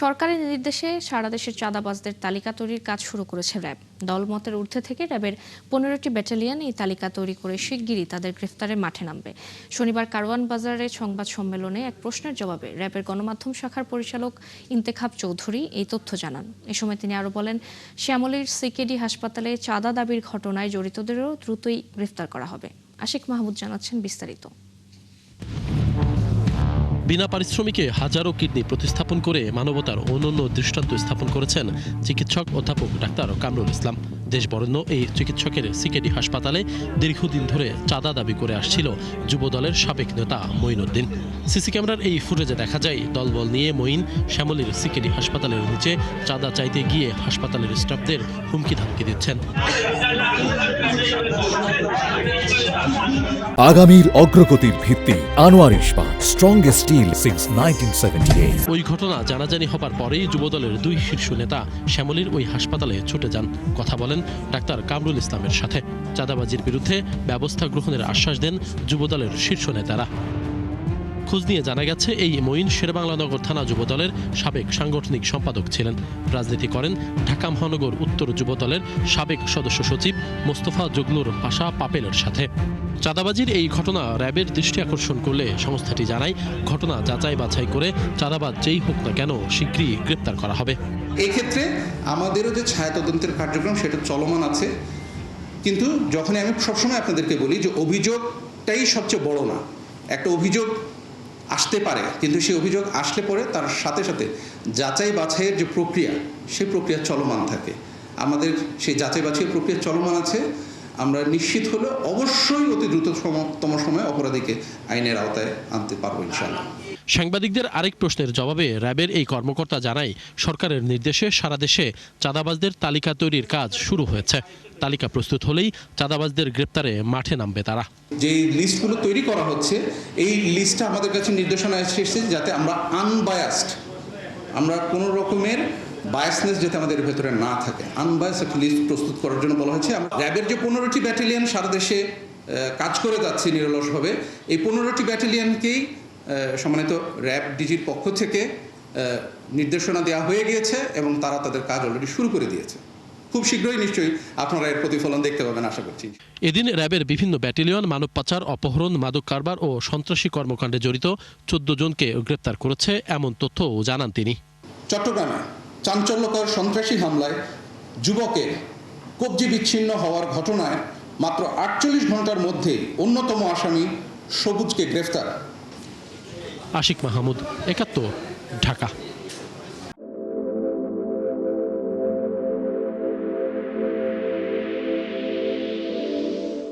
সরকারের নির্দেশে সারা দেশের চাঁদাবাজদের তালিকা তৈরির কাজ শুরু করেছে র্যাব। দলমতের ঊর্ধ্বে থেকে র্যাবের 15টি ব্যাটালিয়ন এই তালিকা তৈরি করে শিগগিরই তাদের গ্রেফতারের মাঠে নামবে। শনিবার কারওয়ান বাজারে সংবাদ সম্মেলনে এক প্রশ্নের জবাবে র্যাবের গণমাধ্যম শাখার পরিচালক ইন্তেখাব চৌধুরী এই তথ্য জানান। এ সময় তিনি আরও বলেন, শ্যামলীর সিকেডি হাসপাতালে চাঁদা দাবির ঘটনায় জড়িতদেরও দ্রুতই গ্রেফতার করা হবে। আশিক মাহমুদ জানাচ্ছেন বিস্তারিত। বিনা পারিশ্রমিকে হাজারো কিডনি প্রতিস্থাপন করে মানবতার অনন্য দৃষ্টান্ত স্থাপন করেছেন চিকিৎসক অধ্যাপক ডাক্তার কামরুল ইসলাম। দেশ বরেণ্য এই চিকিৎসকের সিকেডি হাসপাতালে দীর্ঘদিন ধরে চাঁদা দাবি করে আসছিল যুবদলের সাবেক নেতা মঈন উদ্দিন। সিসি ক্যামেরার এই ফুটেজে দেখা যায় দলবল নিয়ে মঈন শ্যামলীর সিকেডি হাসপাতালের নিচে চাঁদা চাইতে গিয়ে হাসপাতালের স্টাফদের হুমকি ধামকি দিচ্ছেন। আগামীর অগ্রগতির ভিত্তি আনোয়ার ইস্পাত, স্ট্রংগেস্ট স্টিল সিন্স 1978। ওই ঘটনা জানাজানি হবার পরেই যুবদলের দুই শীর্ষ নেতা শ্যামলীর ওই হাসপাতালে ছুটে যান, কথা বলেন ডাক্তার কামরুল ইসলামের সাথে। চাঁদাবাজির বিরুদ্ধে ব্যবস্থা গ্রহণের আশ্বাস দেন যুবদলের শীর্ষ নেতারা। খোঁজ নিয়ে জানা গেছে এই মঈন শেরেবাংলা নগর থানা যুবদলের সাবেক সাংগঠনিক সম্পাদক ছিলেন। রাজনীতি করেন ঢাকা মহানগর উত্তর যুবদলের সাবেক সদস্য সচিব মোস্তফা জগলুর পাশা পাপেলের সাথে। চাঁদাবাজির এই ঘটনা র্যাবের দৃষ্টি আকর্ষণ করলে সংস্থাটি জানায়, ঘটনা যাচাই বাছাই করে চাঁদাবাজ যেই হোক না কেন শীঘ্রই গ্রেপ্তার করা হবে। এই ক্ষেত্রে আমাদেরও যে ছায়া তদন্তের কার্যক্রম সেটা চলমান আছে, কিন্তু যখনই আমি সবসময় আপনাদেরকে বলি যে অভিযোগটাই সবচেয়ে বড় না। একটা অভিযোগ আসতে পারে, কিন্তু সেই অভিযোগ আসলে পরে তার সাথে সাথে যাচাই বাছাইয়ের যে প্রক্রিয়া, সেই প্রক্রিয়া চলমান থাকে। আমাদের সেই যাচাই বাছাইয়ের প্রক্রিয়া চলমান আছে। আমরা নিশ্চিত হলে অবশ্যই অতি দ্রুততম সময়ে অপরাধীকে আইনের আওতায় আনতে পারবো ইনশাআল্লাহ। সাংবাদিকদের আরেক প্রশ্নের জবাবে র্যাবের এই কর্মকর্তা জানায়, সরকারের নির্দেশে সারা দেশে চাঁদাবাজদের তালিকা তৈরির কাজ শুরু হয়েছে। তালিকা প্রস্তুত হলেই চাঁদাবাজদের গ্রেপ্তারে মাঠে নামবে তারা। যে লিস্টগুলো তৈরি করা হচ্ছে, এই লিস্টটা আমাদের কাছে নির্দেশনা এসেছে যাতে আমরা আনবায়াসড, আমরা কোনো রকমের বায়াসনেস যাতে আমাদের ভেতরে না থাকে, আনবায়াস একটা লিস্ট প্রস্তুত করার জন্য বলা হয়েছে। র্যাবের যে 15টি ব্যাটালিয়ন সারা দেশে কাজ করে যাচ্ছে নিরলসভাবে, এই 15টি ব্যাটালিয়নকেই সম্মানিত র্যাব ডিজির পক্ষ থেকে নির্দেশনা দেওয়া হয়ে গিয়েছে এবং তারা তাদের কাজ অলরেডি শুরু করে দিয়েছে। খুব শীঘ্রই নিশ্চয়ই আপনারা এর প্রতিফলন দেখতে পাবেন আশা করছি। এদিন র্যাবের বিভিন্ন ব্যাটালিয়ন মানব পাচার, অপহরণ, মাদক কারবার ও সন্ত্রাসী কর্মকাণ্ডে জড়িত 14 জনকে গ্রেপ্তার করেছে, এমন তথ্যও জানান তিনি। চট্টগ্রামে চাঞ্চল্যকর সন্ত্রাসী হামলায় যুবকের কবজি বিচ্ছিন্ন হওয়ার ঘটনায় মাত্র 48 ঘন্টার মধ্যেই অন্যতম আসামি সবুজকে গ্রেফতার। আশিক মাহমুদ, 71, ঢাকা।